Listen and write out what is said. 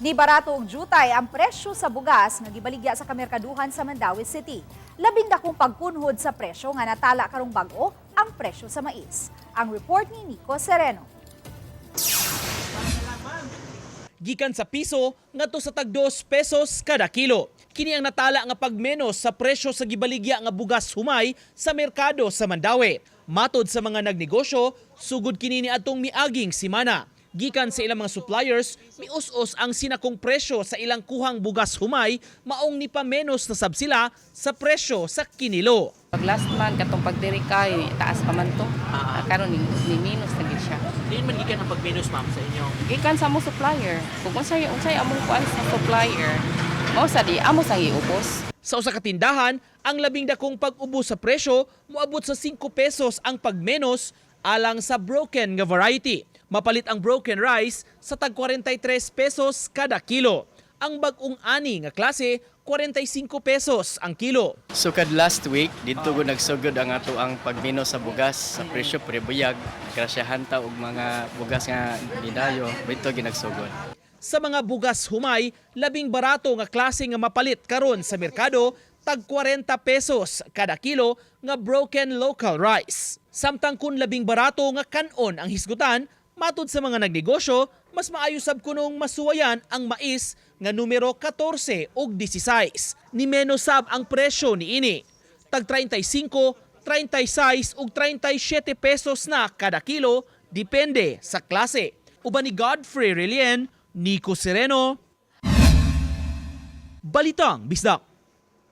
Ni barato og jutay ang presyo sa bugas nga gibaligya sa kamerkaduhan sa Mandaue City. Labing dakong pagkunhod sa presyo nga natala karong bag-o ang presyo sa mais. Ang report ni Nico Sereno. Gikan sa piso ngadto sa tag 2 pesos kada kilo. Kini ang natala nga pagmenos sa presyo sa gibaligya nga bugas humay sa merkado sa Mandaue. Matod sa mga nagnegosyo, sugod kini niadtong miaging simana. Gikan sa ilang mga suppliers, mius-us ang sinakong presyo sa ilang kuhang bugas humay, maong ni pamenos na sab sila sa presyo sa kinilo. Pag last month, katong pagdiri kayo, taas pa man to. Karon ni minus na gid siya. Diin man gikan ang pagmenos ma'am sa inyo. Gikan sa mo supplier. Kung unsay among kuan sa supplier, mao sa di amo sang iubos. Sa usa ka tindahan, ang labing dakong pag-ubos sa presyo moabot sa 5 pesos ang pagmenos alang sa broken nga variety. Mapalit ang broken rice sa tag 43 pesos kada kilo. Ang bag-ong ani nga klase, 45 pesos ang kilo. Sukad last week, dito ko nagsugod ang ato ang pagminos sa bugas sa presyo prebuyag. Krasyahan ta og mga bugas nga nidayo, dito ginagsugod. Sa mga bugas humay, labing barato nga klase nga mapalit karon sa merkado, tag 40 pesos kada kilo nga broken local rice. Samtang kun labing barato nga kanon ang hisgutan, matod sa mga nagnegosyo, mas maayo sab kunong masuwayan ang mais nga numero 14 ug 16. Ni menos sab ang presyo niini. Tag 35, 36 ug 37 pesos na kada kilo, depende sa klase. Uban ni Godfrey Relien, Nico Sereno, Balitang Bisdak.